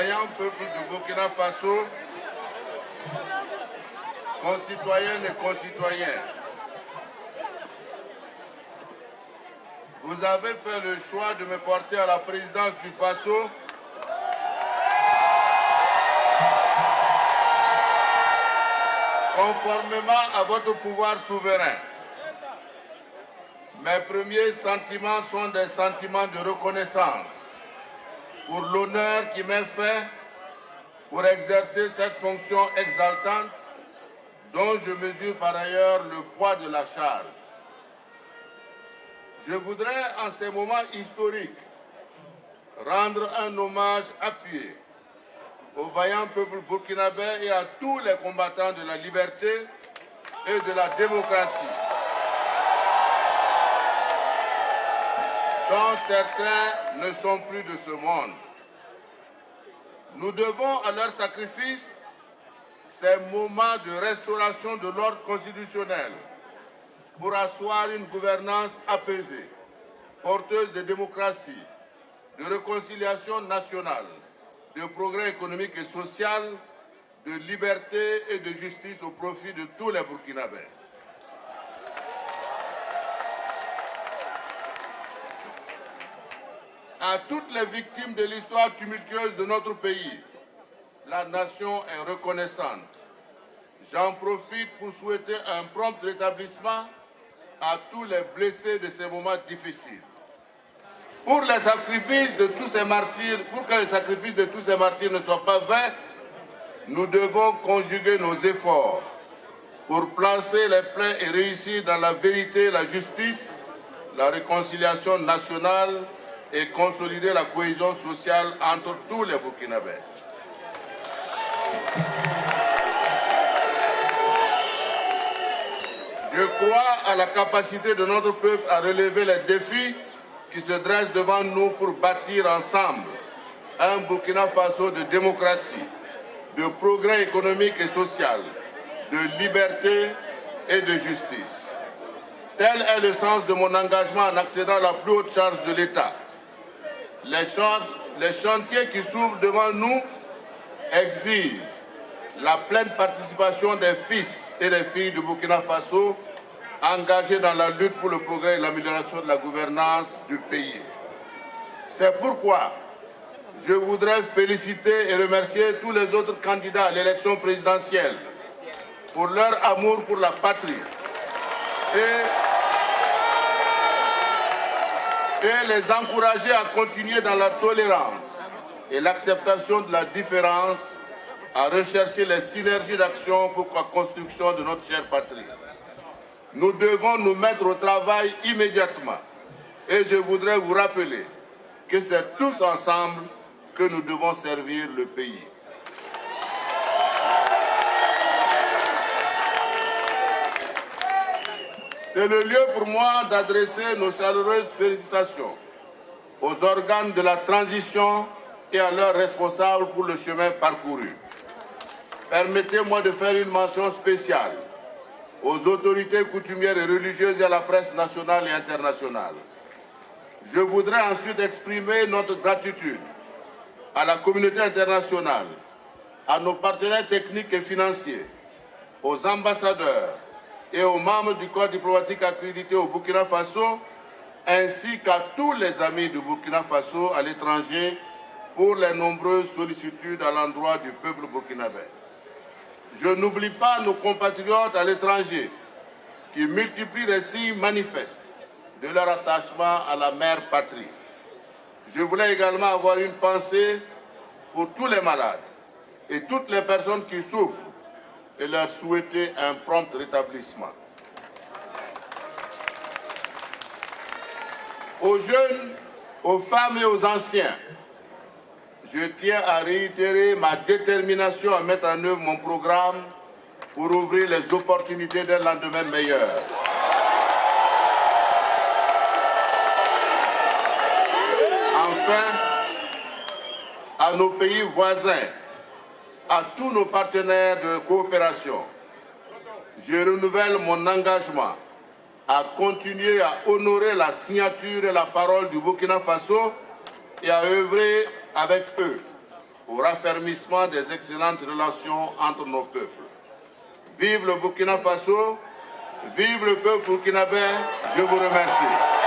vaillant peuple du Burkina Faso, concitoyennes et concitoyens, vous avez fait le choix de me porter à la présidence du Faso conformément à votre pouvoir souverain. Mes premiers sentiments sont des sentiments de reconnaissance pour l'honneur qui m'est fait pour exercer cette fonction exaltante dont je mesure par ailleurs le poids de la charge. Je voudrais en ces moments historiques rendre un hommage appuyé au vaillant peuple burkinabé et à tous les combattants de la liberté et de la démocratie, dont certains ne sont plus de ce monde. Nous devons à leur sacrifice ces moments de restauration de l'ordre constitutionnel pour asseoir une gouvernance apaisée, porteuse de démocratie, de réconciliation nationale, de progrès économique et social, de liberté et de justice au profit de tous les Burkinabés. À toutes les victimes de l'histoire tumultueuse de notre pays, la nation est reconnaissante. J'en profite pour souhaiter un prompt rétablissement à tous les blessés de ces moments difficiles. Pour que les sacrifices de tous ces martyrs ne soient pas vains, nous devons conjuguer nos efforts pour placer les plaies et réussir dans la vérité, la justice, la réconciliation nationale et consolider la cohésion sociale entre tous les Burkinabés. Je crois à la capacité de notre peuple à relever les défis qui se dressent devant nous pour bâtir ensemble un Burkina Faso de démocratie, de progrès économique et social, de liberté et de justice. Tel est le sens de mon engagement en accédant à la plus haute charge de l'État. Les chantiers qui s'ouvrent devant nous exigent la pleine participation des fils et des filles du Burkina Faso engagés dans la lutte pour le progrès et l'amélioration de la gouvernance du pays. C'est pourquoi je voudrais féliciter et remercier tous les autres candidats à l'élection présidentielle pour leur amour pour la patrie et les encourager à continuer dans la tolérance et l'acceptation de la différence, à rechercher les synergies d'action pour la construction de notre chère patrie. Nous devons nous mettre au travail immédiatement et je voudrais vous rappeler que c'est tous ensemble que nous devons servir le pays. C'est le lieu pour moi d'adresser nos chaleureuses félicitations aux organes de la transition et à leurs responsables pour le chemin parcouru. Permettez-moi de faire une mention spéciale aux autorités coutumières et religieuses et à la presse nationale et internationale. Je voudrais ensuite exprimer notre gratitude à la communauté internationale, à nos partenaires techniques et financiers, aux ambassadeurs et aux membres du corps diplomatique accrédité au Burkina Faso, ainsi qu'à tous les amis du Burkina Faso à l'étranger pour les nombreuses sollicitudes à l'endroit du peuple burkinabé. Je n'oublie pas nos compatriotes à l'étranger qui multiplient les signes manifestes de leur attachement à la mère patrie. Je voulais également avoir une pensée pour tous les malades et toutes les personnes qui souffrent et leur souhaiter un prompt rétablissement. Aux jeunes, aux femmes et aux anciens, je tiens à réitérer ma détermination à mettre en œuvre mon programme pour ouvrir les opportunités d'un lendemain meilleur. Enfin, à nos pays voisins, à tous nos partenaires de coopération, je renouvelle mon engagement à continuer à honorer la signature et la parole du Burkina Faso et à œuvrer avec eux au raffermissement des excellentes relations entre nos peuples. Vive le Burkina Faso, vive le peuple burkinabé, je vous remercie.